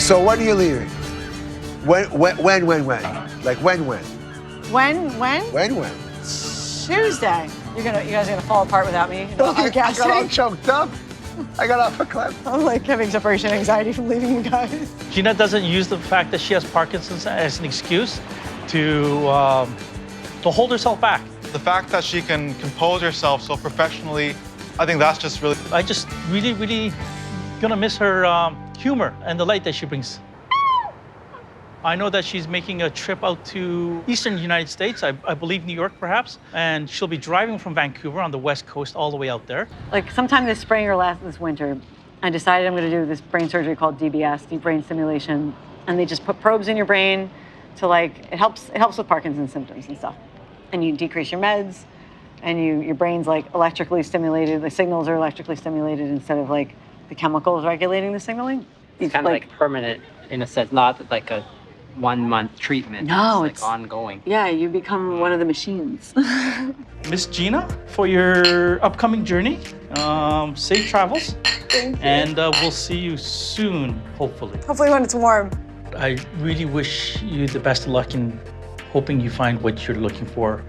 So when are you leaving? When? Like when? When? Tuesday. You guys are gonna fall apart without me. I got all choked up. I got off a cliff. I'm like having separation anxiety from leaving you guys. Gina doesn't use the fact that she has Parkinson's as an excuse to hold herself back. The fact that she can compose herself so professionally, I think that's just really... I just really gonna miss her humor and the light that she brings. I know that she's making a trip out to eastern United States, I believe New York perhaps, and she'll be driving from Vancouver on the west coast all the way out there. Like sometime this spring or this winter, I decided I'm gonna do this brain surgery called DBS, deep brain stimulation, and they just put probes in your brain to it helps with Parkinson's symptoms and stuff. And you decrease your meds, and your brain's like electrically stimulated, the signals are electrically stimulated instead of like the chemicals regulating the signaling. It's kind of like permanent in a sense, not like a 1 month treatment. No, it's like ongoing. Yeah, you become one of the machines. Miss Gina, for your upcoming journey, safe travels. Thank you. And we'll see you soon, hopefully. Hopefully when it's warm. I really wish you the best of luck in hoping you find what you're looking for.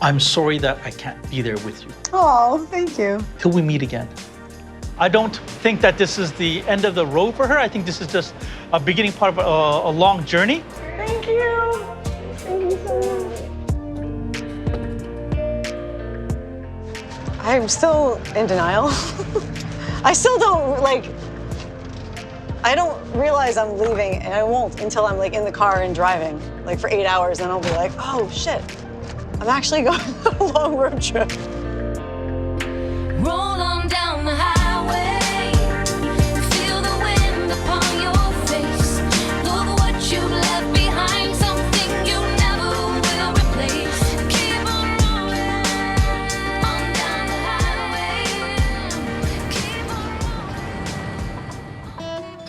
I'm sorry that I can't be there with you. Oh, thank you. Till we meet again. I don't think that this is the end of the road for her. I think this is just a beginning part of a long journey. Thank you. Thank you so much. I'm still in denial. I still don't I don't realize I'm leaving, and I won't until I'm in the car and driving for 8 hours, and I'll be like, oh shit, I'm actually going on a long road trip. Roll on down the highway, feel the wind upon your face. Look what you left behind, something you never will replace. Keep on rolling on down the highway. Keep on rolling.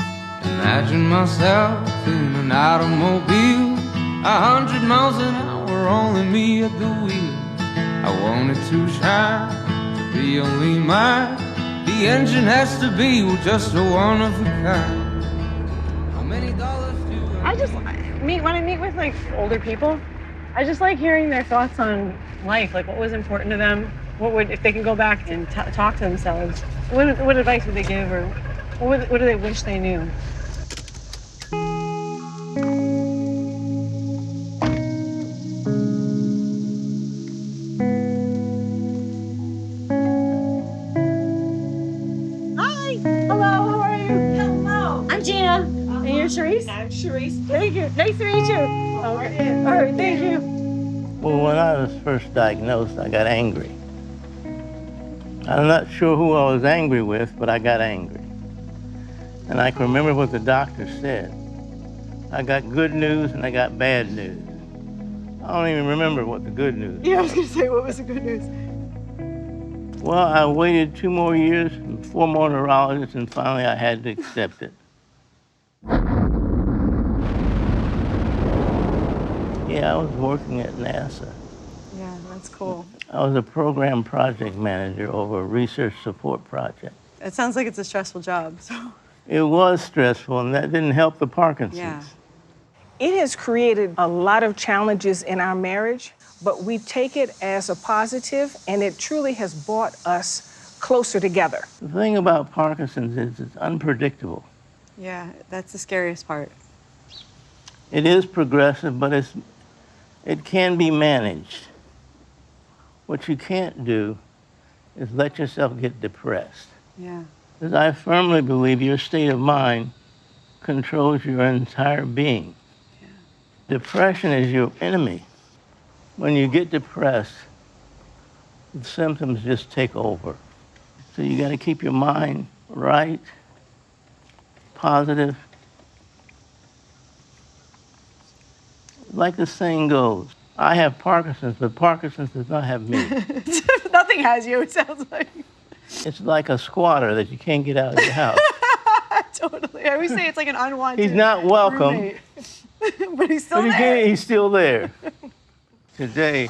Imagine myself in an automobile, 100 miles an hour, only me at the wheel. I want it to shine, be only mine. The engine has to be just a one of a kind. How many dollars do When I meet with older people, I just like hearing their thoughts on life, what was important to them, if they can go back and talk to themselves, what advice would they give, or what do they wish they knew? Gina. And you're Charisse? I'm Charisse. Thank you. Nice to meet you. All right, thank you. Well, when I was first diagnosed, I got angry. I'm not sure who I was angry with, but I got angry. And I can remember what the doctor said. I got good news and I got bad news. I don't even remember what the good news was. Yeah, I was going to say, what was the good news? Well, I waited 2 more years and 4 more neurologists, and finally I had to accept it. Yeah, I was working at NASA. Yeah, that's cool. I was a program project manager over a research support project. It sounds like it's a stressful job, so. It was stressful, and that didn't help the Parkinson's. Yeah. It has created a lot of challenges in our marriage, but we take it as a positive, and it truly has brought us closer together. The thing about Parkinson's is it's unpredictable. Yeah, that's the scariest part. It is progressive, but it can be managed. What you can't do is let yourself get depressed. Yeah. Because I firmly believe your state of mind controls your entire being. Yeah. Depression is your enemy. When you get depressed, the symptoms just take over. So you got to keep your mind right, positive. Like the saying goes, I have Parkinson's, but Parkinson's does not have me. Nothing has you, it sounds like. It's like a squatter that you can't get out of your house. Totally. I always say it's like an unwanted He's not welcome. roommate. But he's still But there. he's still there. Today,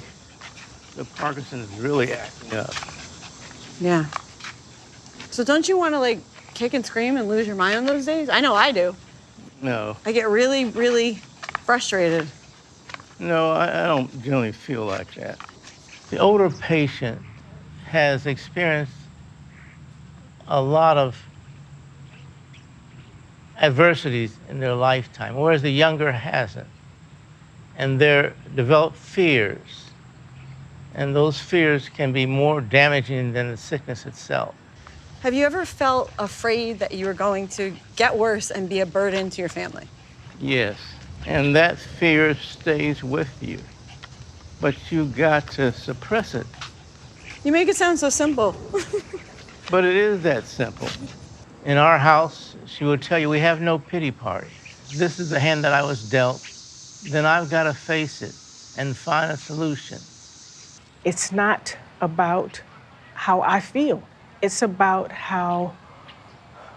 the Parkinson's is really acting up. Yeah. So don't you want to kick and scream and lose your mind on those days? I know I do. No. I get really, really frustrated. No, I don't generally feel like that. The older patient has experienced a lot of adversities in their lifetime, whereas the younger hasn't. And they're developed fears. And those fears can be more damaging than the sickness itself. Have you ever felt afraid that you were going to get worse and be a burden to your family? Yes, and that fear stays with you. But you got to suppress it. You make it sound so simple. But it is that simple. In our house, she will tell you, we have no pity party. This is the hand that I was dealt. Then I've got to face it and find a solution. It's not about how I feel. It's about how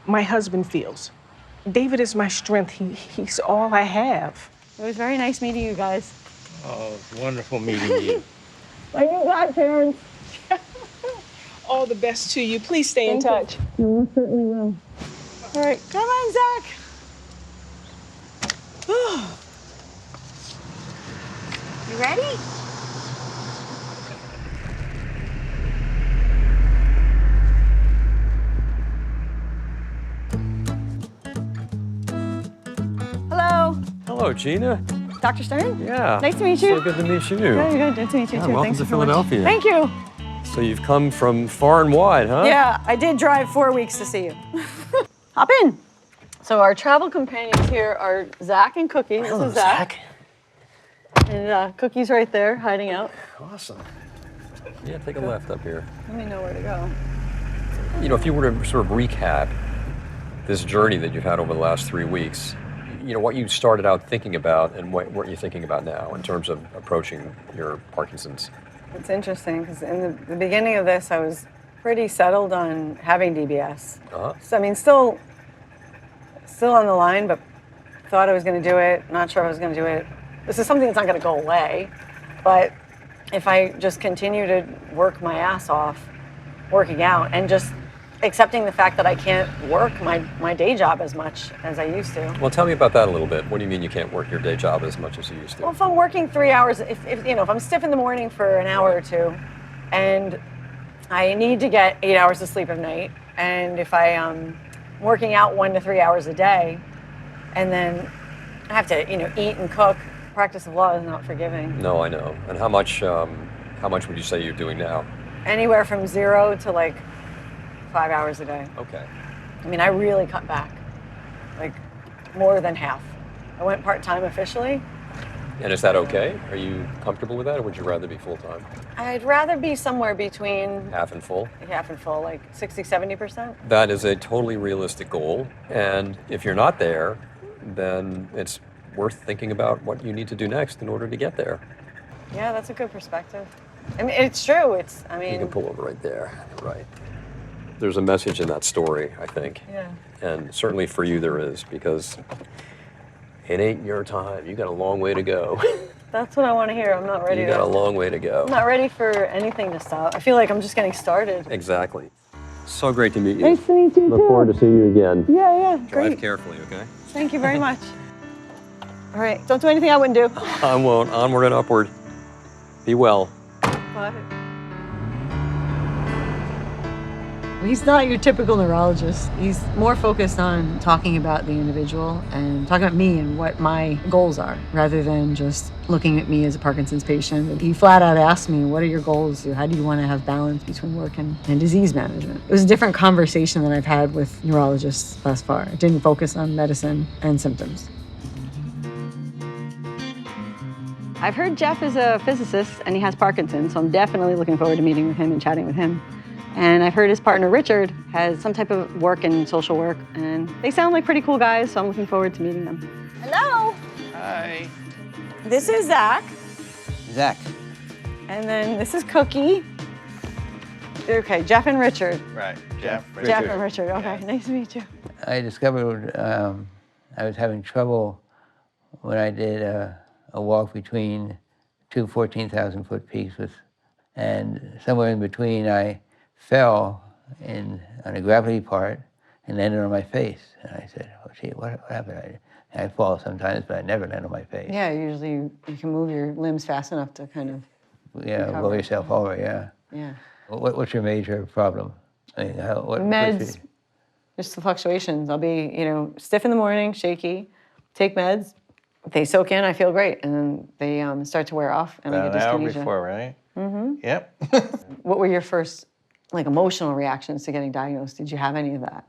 my husband feels. David is my strength. He's all I have. It was very nice meeting you guys. Oh, it's wonderful meeting you. My new godparents. All the best to you. Please stay in touch. You most certainly will. All right, come on, Zach. You ready? Hello, Hello, Gina. Dr. Stern. Yeah. Nice to meet you. So good to meet you. Very good. Nice to meet you Yeah, too. welcome Thanks to so much. Philadelphia. Thank you. So you've come from far and wide, huh? Yeah, I did drive 4 weeks to see you. Hop in. So our travel companions here are Zach and Cookie. Hello, This is Zach. And Cookie's right there, hiding out. Awesome. Yeah, take a left up here. Let me know where to go. You know, if you were to sort of recap this journey that you've had over the last 3 weeks, you know, what you started out thinking about and what you're thinking about now in terms of approaching your Parkinson's. It's interesting because in the beginning of this, I was pretty settled on having DBS. Uh-huh. So I mean, still on the line, but thought I was going to do it. Not sure I was going to do it. This is something that's not going to go away, but if I just continue to work my ass off, working out, and just accepting the fact that I can't work my day job as much as I used to. Well, tell me about that a little bit. What do you mean you can't work your day job as much as you used to? Well, if I'm working 3 hours, if I'm stiff in the morning for an hour or two, and I need to get 8 hours of sleep at night, and if I am working out 1 to 3 hours a day, and then I have to eat and cook, practice of law is not forgiving. No, I know. And how much would you say you're doing now? Anywhere from 0 to like 5 hours a day. Okay. I mean, I really cut back, like more than half. I went part-time officially. And is that okay? Are you comfortable with that, or would you rather be full-time? I'd rather be somewhere between Half and full? half and full, like 60, 70%. That is a totally realistic goal. And if you're not there, then it's worth thinking about what you need to do next in order to get there. Yeah, that's a good perspective. I mean, it's true. You can pull over right there. Right. There's a message in that story, I think. Yeah. And certainly for you there is, because it ain't your time. You got a long way to go. That's what I want to hear. I'm not ready You got a long way to go. I'm not ready for anything to stop. I feel like I'm just getting started. Exactly. So great to meet you. Nice to meet you, Look too. forward to seeing you again. Yeah, Drive great. carefully, okay? Thank you very much. All right, don't do anything I wouldn't do. I won't. Onward and upward. Be well. Bye. He's not your typical neurologist. He's more focused on talking about the individual and talking about me and what my goals are, rather than just looking at me as a Parkinson's patient. He flat out asked me, what are your goals? How do you want to have balance between work and disease management? It was a different conversation than I've had with neurologists thus far. It didn't focus on medicine and symptoms. I've heard Jeff is a physicist and he has Parkinson's, so I'm definitely looking forward to meeting with him and chatting with him. And I've heard his partner, Richard, has some type of work in social work, and they sound like pretty cool guys, so I'm looking forward to meeting them. Hello. Hi. This is Zach. Zach. And then this is Cookie. Okay, Jeff and Richard. Right, Jeff. Jeff and Richard, okay, nice to meet you. I discovered I was having trouble when I did a walk between two 14,000-foot peaks, and somewhere in between I fell on a gravity part and landed on my face. And I said, oh, gee, what happened? I fall sometimes, but I never land on my face. Yeah, usually you can move your limbs fast enough to kind of Yeah, recover. roll yourself over, yeah. Yeah. What's your major problem? I mean, Meds, just the fluctuations. I'll be, stiff in the morning, shaky, take meds, they soak in, I feel great, and then they start to wear off, and I About get an hour dyskinesia. before, right? Mm-hmm. Yep. What were your first, emotional reactions to getting diagnosed? Did you have any of that?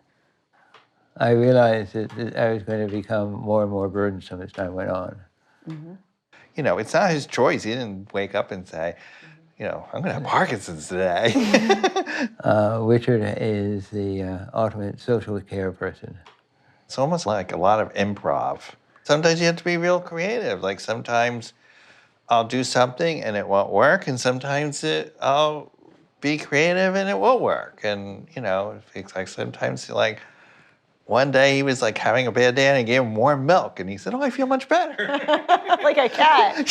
I realized that I was going to become more and more burdensome as time went on. Mm-hmm. It's not his choice. He didn't wake up and say, I'm going to have Parkinson's today. Richard is the ultimate social care person. It's almost like a lot of improv. Sometimes you have to be real creative. Like sometimes I'll do something and it won't work, and sometimes I'll be creative and it will work. And, it's like sometimes one day he was having a bad day and I gave him warm milk and he said, "Oh, I feel much better." Like a cat.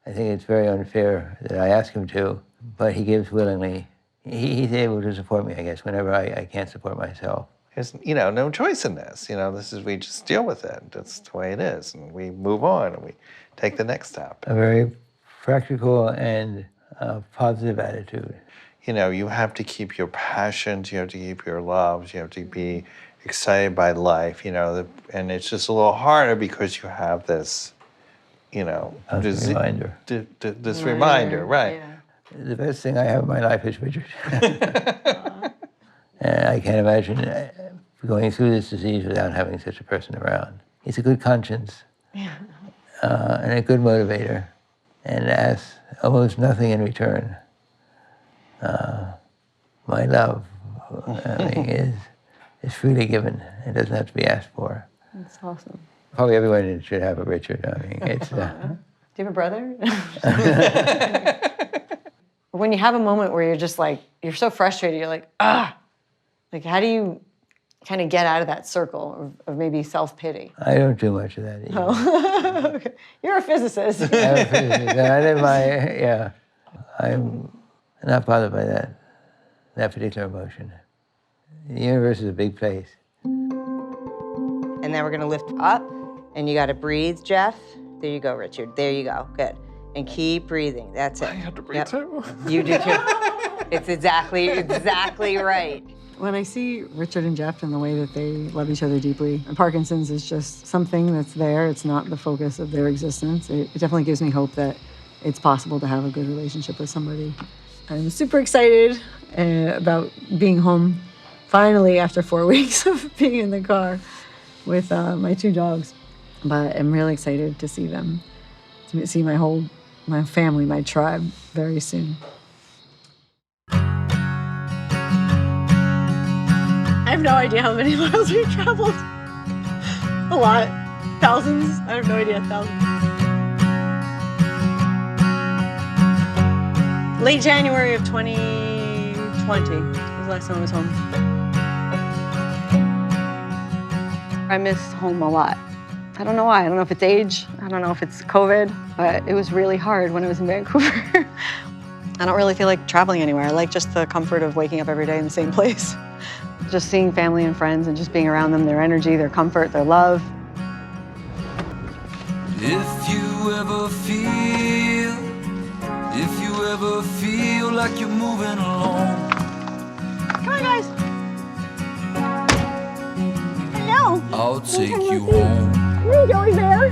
I think it's very unfair that I ask him to, but he gives willingly. He's able to support me, I guess, whenever I can't support myself. There's, no choice in this. We just deal with it. That's the way it is. And we move on and we take the next step. A very practical and positive attitude. You have to keep your passions, you have to keep your loves, you have to be excited by life, and it's just a little harder because you have this, This reminder. This reminder, right. Yeah. The best thing I have in my life is Richard. And I can't imagine going through this disease without having such a person around. He's a good conscience and a good motivator, and asks almost nothing in return. My love, is freely given. It doesn't have to be asked for. That's awesome. Probably everyone should have a Richard. It's. Do you have a brother? When you have a moment where you're just you're so frustrated, you're how do you kind of get out of that circle of maybe self-pity? I don't do much of that either. Oh. Okay. You're a physicist. I'm a physicist, and I'm not bothered by that particular emotion. The universe is a big place. And then we're gonna lift up, and you gotta breathe, Jeff. There you go, Richard. There you go. Good. And keep breathing. That's it. I have to breathe too. You do too. It's exactly right. When I see Richard and Jeff and the way that they love each other deeply, and Parkinson's is just something that's there. It's not the focus of their existence. It definitely gives me hope that it's possible to have a good relationship with somebody. I'm super excited about being home finally after 4 weeks of being in the car with my 2 dogs. But I'm really excited to see them, to see my family, my tribe very soon. I have no idea how many miles we've traveled. A lot. Thousands. I have no idea. Thousands. Late January of 2020 was the last time I was home. I miss home a lot. I don't know why. I don't know if it's age. I don't know if it's COVID, but it was really hard when I was in Vancouver. I don't really feel like traveling anywhere. I like just the comfort of waking up every day in the same place. Just seeing family and friends and just being around them, their energy, their comfort, their love. If you ever feel like you're moving along. Come on, guys. Hello. I'll take you home. There you go, there.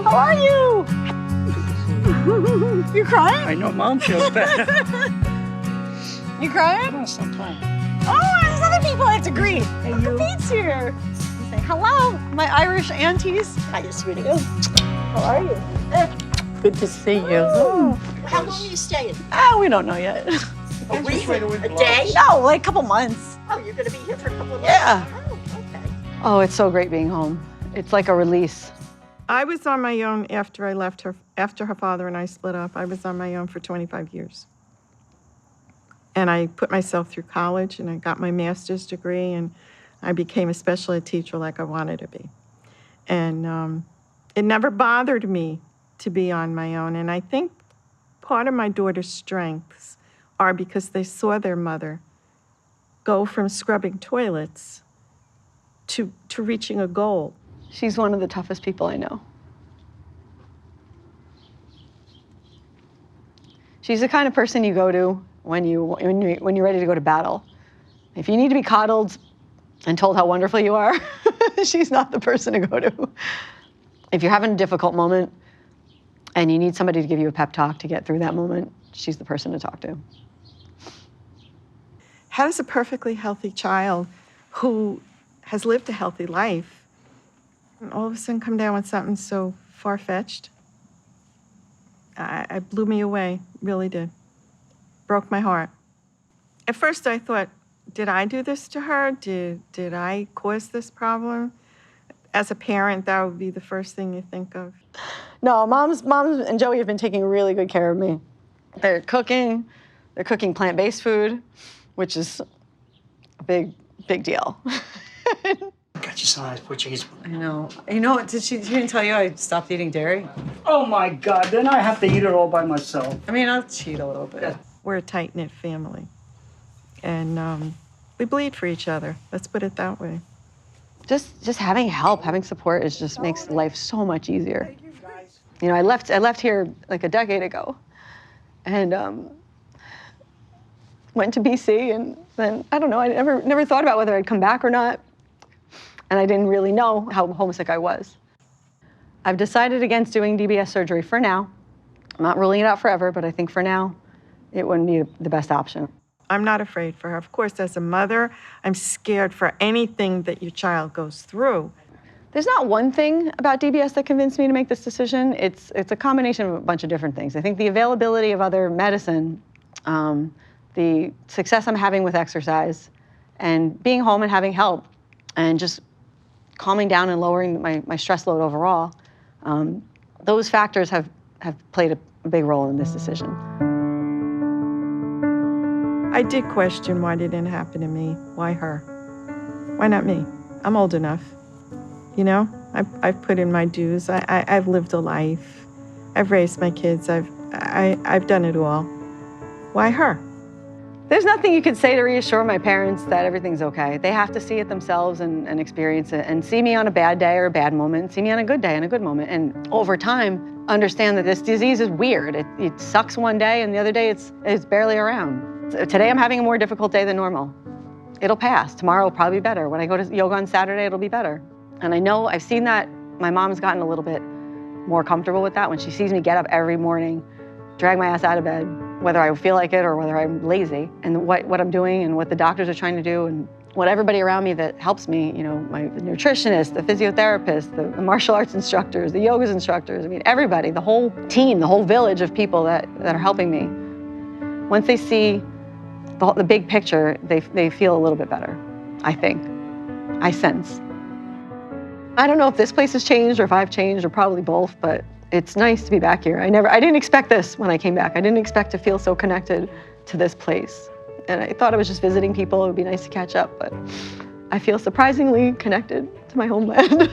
How are you? You crying? I know Mom feels bad. You crying? Oh, sometimes. Oh, there's other people I have to greet. Hey, Uncle Pete's here. Say hello, my Irish aunties. Hi, sweetie. How are you? Good to see you. Oh. How long are you staying? We don't know yet. A week? A day? No, like a couple months. Oh, you're going to be here for a couple of months? Yeah. Oh, okay. Oh, it's so great being home. It's like a release. I was on my own after I left her, after her father and I split up. I was on my own for 25 years. And I put myself through college and I got my master's degree and I became a special ed teacher like I wanted to be. And it never bothered me to be on my own. And I think part of my daughter's strengths are because they saw their mother go from scrubbing toilets to reaching a goal. She's one of the toughest people I know. She's the kind of person you go to when you're ready to go to battle. If you need to be coddled and told how wonderful you are, she's not the person to go to. If you're having a difficult moment and you need somebody to give you a pep talk to get through that moment, she's the person to talk to. How does a perfectly healthy child who has lived a healthy life all of a sudden come down with something so far-fetched? It blew me away, really did. Broke my heart. At first I thought, did I do this to her? Did I cause this problem? As a parent, that would be the first thing you think of. No, Mom's and Joey have been taking really good care of me. They're cooking plant-based food, which is a big deal. Got you some nice Portuguese. I know. You know, she didn't tell you I stopped eating dairy? Oh my God, then I have to eat it all by myself. I mean, I'll cheat a little bit. We're a tight-knit family. And we bleed for each other. Let's put it that way. Just having help, having support just makes life so much easier. You know, I left here like a decade ago and went to BC, and then, I don't know, I never thought about whether I'd come back or not. And I didn't really know how homesick I was. I've decided against doing DBS surgery for now. I'm not ruling it out forever, but I think for now, it wouldn't be the best option. I'm not afraid for her. Of course, as a mother, I'm scared for anything that your child goes through. There's not one thing about DBS that convinced me to make this decision. It's a combination of a bunch of different things. I think the availability of other medicine, the success I'm having with exercise, and being home and having help, and just calming down and lowering my stress load overall, those factors have played a big role in this decision. I did question why it didn't happen to me. Why her? Why not me? I'm old enough. You know, I've put in my dues. I've lived a life. I've raised my kids. I've done it all. Why her? There's nothing you could say to reassure my parents that everything's okay. They have to see it themselves and experience it, and see me on a bad day or a bad moment, and see me on a good day and a good moment. And over time, understand that this disease is weird. It sucks one day, and the other day it's barely around. So today I'm having a more difficult day than normal. It'll pass. Tomorrow will probably be better. When I go to yoga on Saturday, it'll be better. And I know I've seen that my mom's gotten a little bit more comfortable with that when she sees me get up every morning, drag my ass out of bed, whether I feel like it or whether I'm lazy, and what I'm doing and what the doctors are trying to do and what everybody around me that helps me, you know, the nutritionist, the physiotherapist, the martial arts instructors, the yoga instructors, I mean, everybody, the whole team, the whole village of people that are helping me. Once they see the big picture, they feel a little bit better, I think. I sense. I don't know if this place has changed or if I've changed, or probably both, but it's nice to be back here. I didn't expect this when I came back. I didn't expect to feel so connected to this place. And I thought I was just visiting people. It would be nice to catch up, but I feel surprisingly connected to my homeland.